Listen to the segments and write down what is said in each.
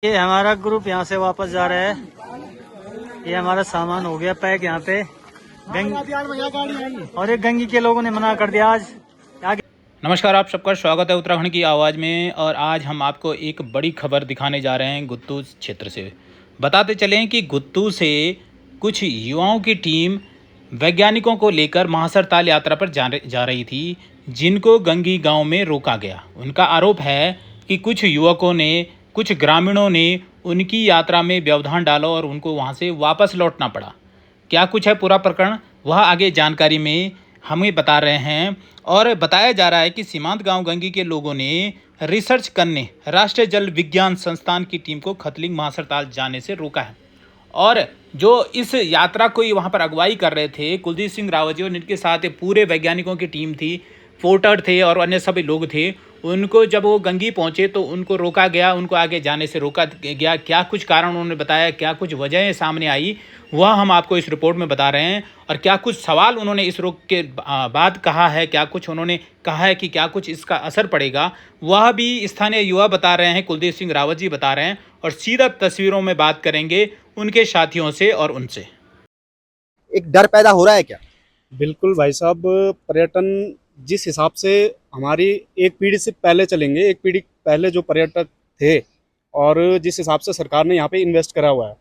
ये हमारा ग्रुप यहाँ से वापस जा रहा है। ये हमारा सामान हो गया पैक यहाँ पे। और एक गंगी के लोगों ने मना कर दिया आज आगे। नमस्कार, आप सबका स्वागत है उत्तराखंड की आवाज़ में। और आज हम आपको एक बड़ी खबर दिखाने जा रहे हैं गुत्तू क्षेत्र से। बताते चलें कि गुत्तू से कुछ युवाओं की टीम वैज्ञानिकों को लेकर महासर यात्रा पर जा रही थी, जिनको गंगी गांव में रोका गया। उनका आरोप है कि कुछ युवकों ने, कुछ ग्रामीणों ने उनकी यात्रा में व्यवधान डाला और उनको वहां से वापस लौटना पड़ा। क्या कुछ है पूरा प्रकरण, वह आगे जानकारी में हमें बता रहे हैं। और बताया जा रहा है कि सीमांत गांव गंगी के लोगों ने रिसर्च करने राष्ट्रीय जल विज्ञान संस्थान की टीम को खतलिंग महासर जाने से रोका है। और जो इस यात्रा को वहाँ पर अगुवाई कर रहे थे कुलदीप सिंह रावत जी, और इनके साथ पूरे वैज्ञानिकों की टीम थी, पोर्टर थे और अन्य सभी लोग थे। उनको जब वो गंगी पहुँचे तो उनको रोका गया, उनको आगे जाने से रोका गया। क्या कुछ कारण उन्होंने बताया, क्या कुछ वजहें सामने आई, वह हम आपको इस रिपोर्ट में बता रहे हैं। और क्या कुछ सवाल उन्होंने इस रोक के बाद कहा है, क्या कुछ उन्होंने कहा है कि क्या कुछ इसका असर पड़ेगा, वह भी स्थानीय युवा बता रहे हैं, कुलदीप सिंह रावत जी बता रहे हैं। और सीधा तस्वीरों में बात करेंगे उनके साथियों से और उनसे। एक डर पैदा हो रहा है क्या? बिल्कुल भाई साहब, पर्यटन जिस हिसाब से हमारी एक पीढ़ी से पहले चलेंगे, एक पीढ़ी पहले जो पर्यटक थे और जिस हिसाब से सरकार ने यहाँ पे इन्वेस्ट करा हुआ है,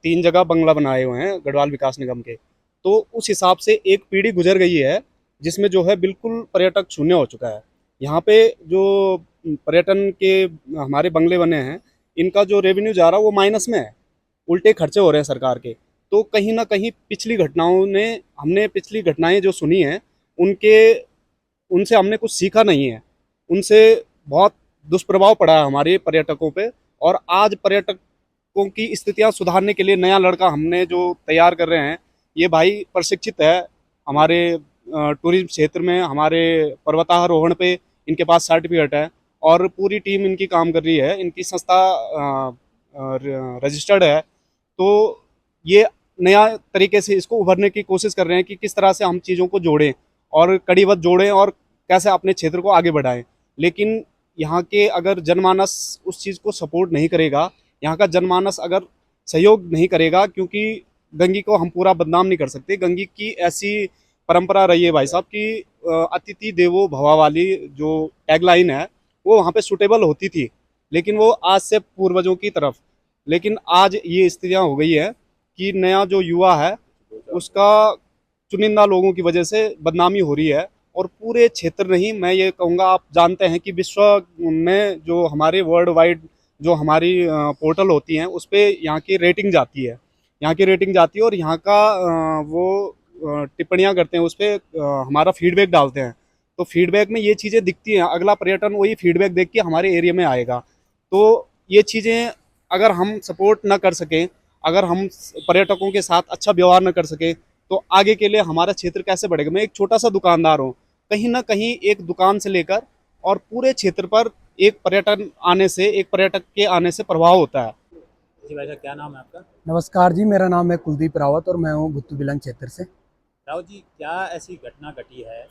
3 जगह बंगला बनाए हुए हैं गढ़वाल विकास निगम के, तो उस हिसाब से एक पीढ़ी गुजर गई है जिसमें जो है बिल्कुल पर्यटक शून्य हो चुका है। यहाँ पे जो पर्यटन के हमारे बंगले बने हैं, इनका जो रेवेन्यू जा रहा है वो माइनस में है, उल्टे खर्चे हो रहे हैं सरकार के। तो कहीं ना कहीं हमने पिछली घटनाएं जो सुनी हैं, उनके उनसे हमने कुछ सीखा नहीं है। उनसे बहुत दुष्प्रभाव पड़ा है हमारे पर्यटकों पे। और आज पर्यटकों की स्थितियां सुधारने के लिए नया लड़का हमने जो तैयार कर रहे हैं, ये भाई प्रशिक्षित है हमारे टूरिज्म क्षेत्र में, हमारे पर्वतारोहण पे इनके पास सर्टिफिकेट है और पूरी टीम इनकी काम कर रही है। इनकी संस्था रजिस्टर्ड है। तो ये नया तरीके से इसको उभरने की कोशिश कर रहे हैं कि किस तरह से हम चीज़ों को जोड़ें और कड़ीबद्ध जोड़ें और कैसे अपने क्षेत्र को आगे बढ़ाएं। लेकिन यहाँ के अगर जनमानस उस चीज़ को सपोर्ट नहीं करेगा, यहाँ का जनमानस अगर सहयोग नहीं करेगा, क्योंकि गंगी को हम पूरा बदनाम नहीं कर सकते। गंगी की ऐसी परंपरा रही है भाई साहब कि अतिथि देवो भवा वाली जो टैगलाइन है वो वहाँ पे सुटेबल होती थी, लेकिन वो आज से पूर्वजों की तरफ। लेकिन आज ये स्थितियाँ हो गई है कि नया जो युवा है उसका चुनिंदा लोगों की वजह से बदनामी हो रही है। और पूरे क्षेत्र नहीं, मैं ये कहूँगा, आप जानते हैं कि विश्व में जो हमारे वर्ल्ड वाइड जो हमारी पोर्टल होती हैं उस पर यहाँ की रेटिंग जाती है, और यहाँ का वो टिप्पणियाँ करते हैं, उस पर हमारा फीडबैक डालते हैं। तो फीडबैक में ये चीज़ें दिखती हैं, अगला पर्यटन वही फीडबैक देख के हमारे एरिया में आएगा। तो ये चीज़ें अगर हम सपोर्ट ना कर सकें, अगर हम पर्यटकों के साथ अच्छा व्यवहार न कर सके, तो आगे के लिए हमारा क्षेत्र कैसे बढ़ेगा। मैं एक छोटा सा दुकानदार हूँ, कहीं ना कहीं एक दुकान से लेकर और पूरे क्षेत्र पर एक पर्यटक के आने से प्रभाव होता है। जी भाई साहब, क्या नाम है आपका? नमस्कार जी, मेरा नाम है कुलदीप रावत और मैं हूँ गुत्तू बिलंग क्षेत्र से। राव जी, क्या ऐसी घटना घटी है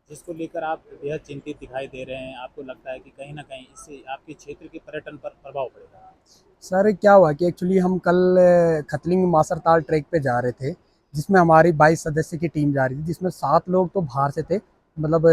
जिसको लेकर आप बेहद चिंतित दिखाई दे रहे हैं? आपको लगता है कि कहीं ना कहीं इससे आपके क्षेत्र के पर्यटन पर प्रभाव पड़ेगा? सर, क्या हुआ कि एक्चुअली हम कल खतलिंग मासरताल ट्रैक पे जा रहे थे, जिसमें हमारी 22 सदस्य की टीम जा रही थी, जिसमें 7 लोग तो बाहर से थे, मतलब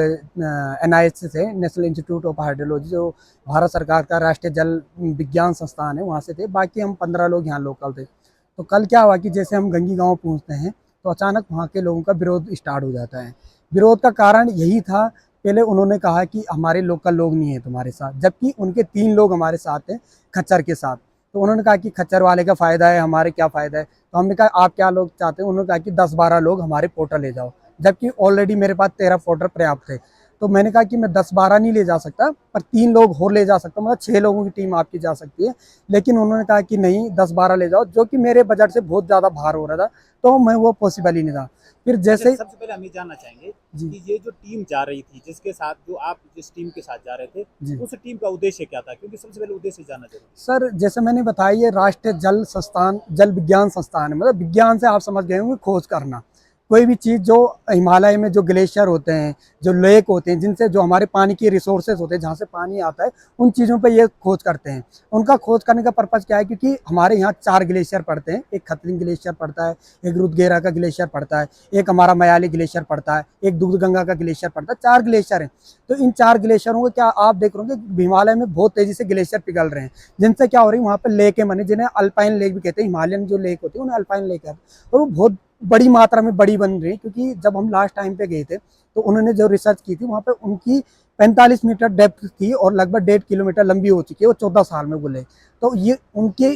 NIH से थे, नेशनल इंस्टीट्यूट ऑफ हाइड्रोलॉजी, जो भारत सरकार का राष्ट्रीय जल विज्ञान संस्थान है, वहाँ से थे। बाकी हम 15 लोग यहाँ लोकल थे। तो कल क्या हुआ कि जैसे हम गंगी गाँव पहुँचते हैं तो अचानक वहाँ के लोगों का विरोध स्टार्ट हो जाता है। विरोध का कारण यही था, पहले उन्होंने कहा कि हमारे लोकल लोग नहीं है तुम्हारे साथ, जबकि उनके 3 लोग हमारे साथ हैं खच्चर के साथ। तो उन्होंने कहा कि खच्चर वाले का फ़ायदा है, हमारे क्या फ़ायदा है। तो हमने कहा आप क्या लोग चाहते हैं। उन्होंने कहा कि 10-12 लोग हमारे पोर्टल ले जाओ, जबकि ऑलरेडी मेरे पास 13 पोर्टल पर्याप्त थे। तो मैंने कहा कि मैं 10-12 नहीं ले जा सकता, पर 3 लोग और ले जा सकता हूँ, मतलब 6 लोगों की टीम आपकी जा सकती है। लेकिन उन्होंने कहा कि नहीं, 10-12 ले जाओ, जो कि मेरे बजट से बहुत ज़्यादा भार हो रहा था, तो मैं वो पॉसिबल ही नहीं था। फिर जैसे सबसे पहले हम ये जानना चाहेंगे जी कि ये जो टीम जा रही थी, जिसके साथ जो आप जिस टीम के साथ जा रहे थे, जी उस टीम का उद्देश्य क्या था? क्योंकि सबसे पहले उद्देश्य जानना जरूरी सर, जैसे मैंने बताया, ये राष्ट्रीय जल संस्थान, जल विज्ञान संस्थान है, मतलब विज्ञान से आप समझ गए होंगे, खोज करना। कोई भी चीज़ जो हिमालय में जो ग्लेशियर होते हैं, जो लेक होते हैं, जिनसे जो हमारे पानी की रिसोर्सेज होते हैं, जहाँ से पानी आता है, उन चीज़ों पे ये खोज करते हैं। उनका खोज करने का पर्पज़ क्या है, क्योंकि हमारे यहाँ 4 ग्लेशियर पड़ते हैं। एक खतलिंग ग्लेशियर पड़ता है, एक रुद्रगेरा का ग्लेशियर पड़ता है, एक हमारा मयाली ग्लेशियर पड़ता है, एक दूधगंगा का ग्लेशियर पड़ता है। 4 ग्लेशियर हैं। तो इन 4 ग्लेशियरों को क्या आप देख रहे होंगे, हिमालय में बहुत तेज़ी से ग्लेशियर पिघल रहे हैं, जिनसे क्या हो रही है, वहाँ पे लेकें बनी, जिन्हें अल्पाइन लेक भी कहते हैं। हिमालयन जो लेक होती है उन्हें अल्पाइन लेक कहते हैं, और वो बहुत बड़ी मात्रा में बड़ी बन रही है। क्योंकि जब हम लास्ट टाइम पे गए थे तो उन्होंने जो रिसर्च की थी, वहाँ पे उनकी 45 मीटर डेप्थ थी और लगभग 1.5 किलोमीटर लंबी हो चुकी है। वो 14 साल में बोले। तो ये उनकी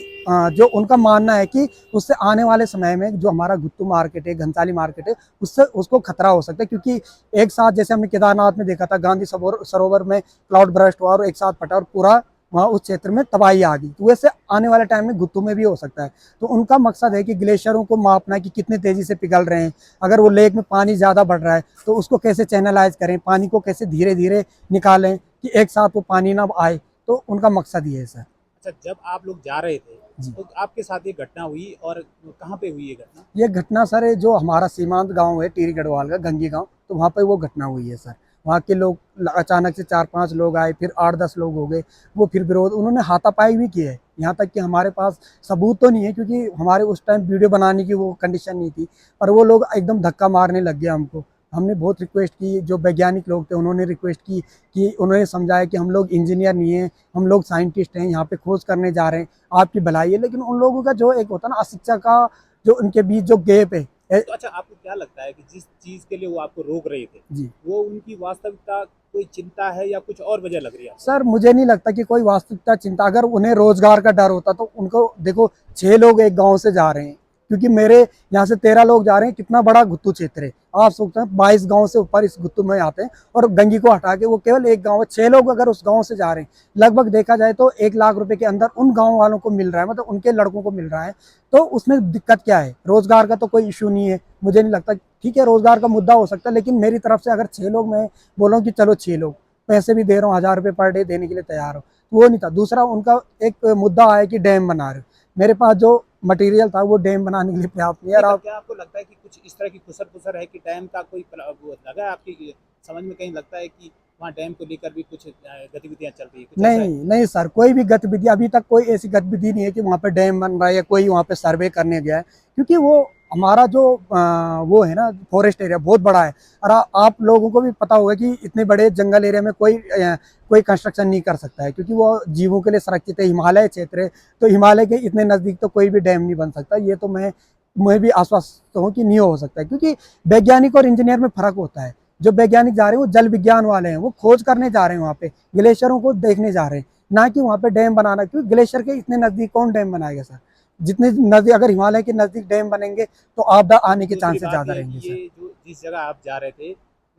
जो उनका मानना है कि उससे आने वाले समय में जो हमारा गुत्तू मार्केट है, घनसाली मार्केट है, उससे उसको खतरा हो सकता है। क्योंकि एक साथ जैसे हमने केदारनाथ में देखा था, गांधी सरोवर में क्लाउड बर्स्ट हुआ और एक साथ फटा और पूरा वहाँ उस क्षेत्र में तबाही आ गई। तो वैसे आने वाले टाइम में गुत्तू में भी हो सकता है। तो उनका मकसद है कि ग्लेशियरों को मापना कि कितने तेजी से पिघल रहे हैं। अगर वो लेक में पानी ज़्यादा बढ़ रहा है तो उसको कैसे चैनलाइज करें, पानी को कैसे धीरे धीरे निकालें कि एक साथ वो पानी ना आए। तो उनका मकसद ये है सर। अच्छा, जब आप लोग जा रहे थे जी। तो आपके साथ ये घटना हुई और कहाँ पे हुई ये घटना? ये घटना सर जो हमारा सीमांत गांव है टिहरी गढ़वाल का, गंगी गांव, तो वहाँ पे वो घटना हुई है सर। वहाँ के लोग अचानक से 4-5 लोग आए, फिर 8-10 लोग हो गए। वो फिर विरोध, उन्होंने हाथापाई भी की है। यहाँ तक कि हमारे पास सबूत तो नहीं है, क्योंकि हमारे उस टाइम वीडियो बनाने की वो कंडीशन नहीं थी, पर वो लोग एकदम धक्का मारने लग गए हमको। हमने बहुत रिक्वेस्ट की, जो वैज्ञानिक लोग थे उन्होंने रिक्वेस्ट की कि उन्होंने समझाया कि हम लोग इंजीनियर नहीं हैं, हम लोग साइंटिस्ट हैं, यहाँ पे खोज करने जा रहे हैं, आपकी भलाई है। लेकिन उन लोगों का जो एक होता है ना अशिक्षा का, जो उनके बीच जो गैप है। तो अच्छा, आपको क्या लगता है कि जिस चीज के लिए वो आपको रोक रहे थे, जी वो उनकी वास्तविकता कोई चिंता है या कुछ और वजह लग रही है आपको? सर, मुझे नहीं लगता कि कोई वास्तविकता चिंता। अगर उन्हें रोजगार का डर होता तो उनको देखो, 6 लोग एक गांव से जा रहे हैं, क्योंकि मेरे यहाँ से 13 लोग जा रहे हैं। कितना बड़ा गुत्तू क्षेत्र है, आप सोचते हैं 22 गांव से ऊपर इस गुत्तू में आते हैं, और गंगी को हटा के वो केवल एक गांव है। 6 लोग अगर उस गांव से जा रहे हैं, लगभग देखा जाए तो 1 लाख रुपए के अंदर उन गांव वालों को मिल रहा है, मतलब उनके लड़कों को मिल रहा है। तो उसमें दिक्कत क्या है? रोजगार का तो कोई इशू नहीं है, मुझे नहीं लगता। ठीक है, रोजगार का मुद्दा हो सकता है, लेकिन मेरी तरफ से अगर 6 लोग, मैं बोलूँ कि चलो 6 लोग, पैसे भी दे रहा हूँ, 1000 रुपये पर डे देने के लिए तैयार हो, तो वो नहीं था। दूसरा उनका एक मुद्दा आया कि डैम बना रहे हो। मेरे पास जो मटेरियल था वो डैम बनाने के लिए पर्याप्त नहीं है। नहीं, और तो क्या आपको लगता है कि कुछ इस तरह की खुसर है कि डैम का कोई वो लगा है आपकी समझ में? कहीं लगता है कि वहाँ डैम को लेकर भी कुछ गतिविधियां चल रही है, कुछ ऐसा है? नहीं सर, कोई भी गतिविधि अभी तक, कोई ऐसी गतिविधि नहीं है कि वहाँ पे डैम बन रहा है या कोई वहाँ पे सर्वे करने गया है। क्योंकि वो हमारा जो वो है ना, फॉरेस्ट एरिया बहुत बड़ा है। और आप लोगों को भी पता होगा कि इतने बड़े जंगल एरिया में कोई कंस्ट्रक्शन नहीं कर सकता है, क्योंकि वो जीवों के लिए सुरक्षित है, हिमालय क्षेत्र है। तो हिमालय के इतने नज़दीक तो कोई भी डैम नहीं बन सकता। ये तो मैं भी आश्वस्त हूँ कि नहीं हो सकता है, क्योंकि वैज्ञानिक और इंजीनियर में फ़र्क होता है। जो वैज्ञानिक जा रहे हैं वो जल विज्ञान वाले हैं, वो खोज करने जा रहे हैं, वहाँ पे ग्लेशियरों को देखने जा रहे हैं, ना कि वहाँ पे डैम बनाना। क्योंकि ग्लेशियर के इतने नज़दीक कौन डैम बनाएगा सर? जितने नज़दीक, अगर हिमालय के नज़दीक डैम बनेंगे तो आपदा आने के दूसरी चांसेस बात ज़्यादा ये रहेंगे कि सर। ये जो जिस जगह आप जा रहे थे,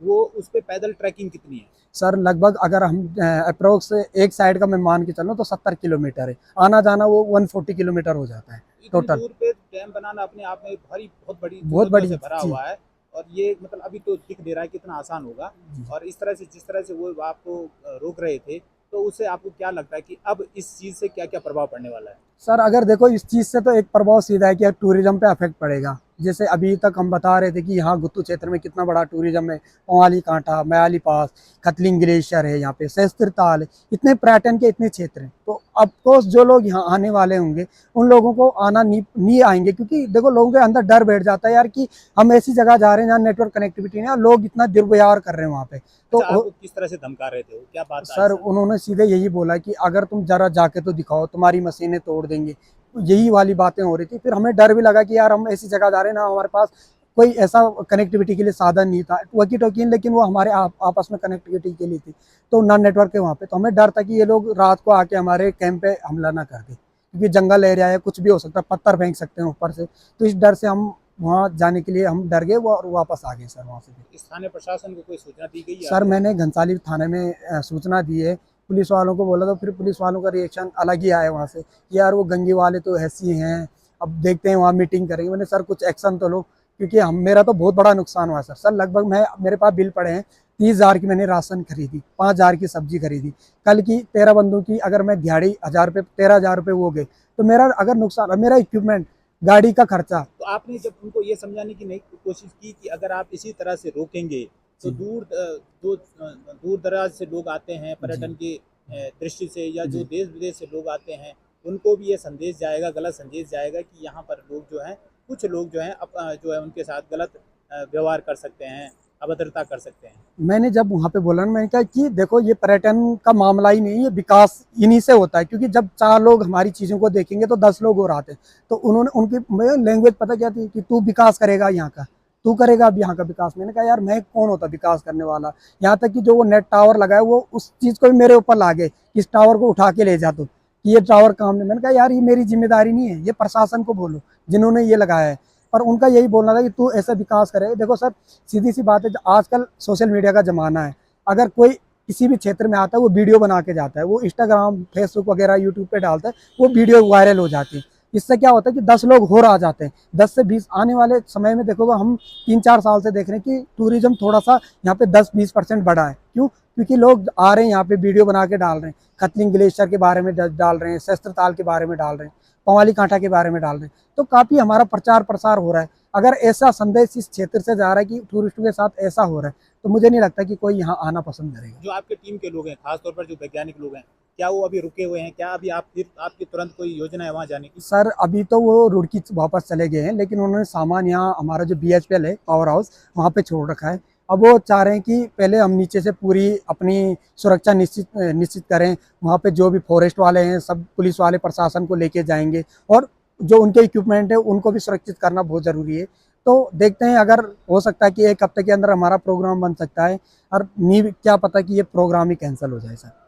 वो उस पे पैदल ट्रैकिंग कितनी है? सर लगभग अगर हम अप्रोक्स एक साइड का मैं मान के चलूँ तो 70 किलोमीटर है, आना जाना वो 140 किलोमीटर हो जाता है इतनी टोटल। दूर पे डैम बनाना अपने आप में बहुत बड़ी बहुत चुनौतियों बड़ी से भरा जी। हुआ है। और ये मतलब अभी तो दिख दे रहा है कितना आसान होगा। जी। और इस तरह से जिस तरह से वो आपको रोक रहे थे, तो उससे आपको क्या लगता है कि अब इस चीज़ से क्या क्या प्रभाव पड़ने वाला है? सर अगर देखो, इस चीज़ से तो एक प्रभाव सीधा है कि टूरिज्म पे अफेक्ट पड़ेगा। जैसे अभी तक हम बता रहे थे कि यहाँ गुत्तू क्षेत्र में कितना बड़ा टूरिज्म है, पवाली कांठा, मयाली पास, खतलिंग ग्लेशियर है, यहाँ पे सहस्त्र ताल है, इतने पर्यटन के इतने क्षेत्र हैं। तो ऑफकोर्स जो लोग यहाँ आने वाले होंगे उन लोगों को आना नहीं आएंगे, क्योंकि देखो लोगों के अंदर डर बैठ जाता है यार कि हम ऐसी जगह जा रहे हैं जहाँ नेटवर्क कनेक्टिविटी नहीं है और लोग इतना दुर्व्यवहार कर रहे हैं वहाँ पे। तो अच्छा, आपको किस तरह से धमका रहे थे वो? क्या बात आई सर उन्होंने सीधे यही बोला कि अगर तुम जरा जाके तो दिखाओ, तुम्हारी मशीनें तोड़ देंगे। यही वाली बातें हो रही थी। फिर हमें डर भी लगा कि यार हम ऐसी जगह जा रहे हैं ना, हमारे पास कोई ऐसा कनेक्टिविटी के लिए साधन नहीं था, वकी टोकी, लेकिन वो हमारे आपस में कनेक्टिविटी के लिए थी, तो ना नेटवर्क है वहाँ पे। तो हमें डर था कि ये लोग रात को आके हमारे कैंप पे हमला ना कर दे, क्योंकि जंगल एरिया है, कुछ भी हो सकता है, पत्थर फेंक सकते हैं ऊपर से। तो इस डर से हम वहाँ जाने के लिए हम डर गए और वापस आ गए सर वहाँ से। स्थानीय प्रशासन को कोई सूचना दी गई है सर आपको? मैंने घनसाली थाने में सूचना दी है, पुलिस वालों को बोला, तो फिर पुलिस वालों का रिएक्शन अलग ही आया वहाँ से कि यार वो गंगी वाले तो ऐसे ही हैं, अब देखते हैं, वहाँ मीटिंग करेंगे। मैंने सर कुछ एक्शन तो लो, क्योंकि मेरा तो बहुत बड़ा नुकसान हुआ सर। लगभग मेरे पास बिल पड़े हैं, 30,000 की मैंने राशन खरीदी, 5,000 की सब्जी खरीदी, कल की 13 बंदों की अगर मैं दिहाड़ी 1,000 रुपये, 13,000 रुपये वो गए, तो मेरा अगर नुकसान, मेरा इक्विपमेंट गाड़ी का खर्चा। तो आपने जब उनको ये समझाने की नहीं कोशिश की कि अगर आप इसी तरह से रोकेंगे तो दूर दराज से लोग आते हैं पर्यटन की दृष्टि से, या जो देश विदेश से लोग आते हैं उनको भी ये संदेश जाएगा, गलत संदेश जाएगा कि यहाँ पर लोग जो हैं, कुछ लोग जो हैं जो है उनके साथ गलत व्यवहार कर सकते हैं, अभद्रता कर सकते हैं। मैंने जब वहाँ पे बोला ना, मैंने कहा कि देखो ये पर्यटन का मामला ही नहीं है, विकास इन्हीं से होता है, क्योंकि जब 4 लोग हमारी चीज़ों को देखेंगे तो 10 लोग और आते हैं। तो उन्होंने, उनकी लैंग्वेज पता क्या थी कि तू विकास करेगा यहाँ का, तू करेगा अब यहाँ का विकास। मैंने कहा यार मैं कौन होता विकास करने वाला। यहाँ तक कि जो वो नेट टावर लगाया वो उस चीज़ को भी मेरे ऊपर लागे कि इस टावर को उठा के ले जा तू, कि ये टावर काम नहीं। मैंने कहा यार ये मेरी जिम्मेदारी नहीं है, ये प्रशासन को बोलो जिन्होंने ये लगाया है। पर उनका यही बोलना था कि तू ऐसा विकास करे। देखो सर, सीधी सी बात है, आजकल सोशल मीडिया का ज़माना है। अगर कोई किसी भी क्षेत्र में आता है वो वीडियो बना के जाता है, वो इंस्टाग्राम, फेसबुक वगैरह, यूट्यूब पे डालता है, वो वीडियो वायरल हो जाती है। इससे क्या होता है कि 10 लोग और आ जाते हैं, 10 से 20। आने वाले समय में देखोगे, हम 3-4 साल से देख रहे हैं कि टूरिज्म थोड़ा सा यहाँ पे 10-20% बढ़ा है। क्यों? क्योंकि लोग आ रहे हैं यहाँ पे, वीडियो बना के डाल रहे हैं, खतलिंग ग्लेशियर के बारे में डाल रहे हैं, शस्त्रताल के बारे में डाल रहे हैं, पवाली कांटा के बारे में डाल रहे हैं। तो काफ़ी हमारा प्रचार प्रसार हो रहा है। अगर ऐसा संदेश इस क्षेत्र से जा रहा है कि टूरिस्टों के साथ ऐसा हो रहा है, तो मुझे नहीं लगता कि कोई यहाँ आना पसंद करेगा। जो आपके टीम के लोग हैं, खासतौर पर जो वैज्ञानिक लोग हैं, क्या वो अभी रुके हुए हैं? क्या अभी आपकी तुरंत कोई योजना है वहाँ जाने की? सर अभी तो वो रुड़की वापस चले गए हैं, लेकिन उन्होंने सामान यहाँ हमारा जो BHPL है पावर हाउस, वहाँ पे छोड़ रखा है। अब वो चाह रहे हैं कि पहले हम नीचे से पूरी अपनी सुरक्षा निश्चित करें। वहाँ पे जो भी फॉरेस्ट वाले हैं, सब पुलिस वाले प्रशासन को लेके जाएंगे, और जो उनके इक्विपमेंट है उनको भी सुरक्षित करना बहुत ज़रूरी है। तो देखते हैं, अगर हो सकता है कि 1 हफ्ते के अंदर हमारा प्रोग्राम बन सकता है, और नहीं क्या पता कि ये प्रोग्राम ही कैंसिल हो जाए सर।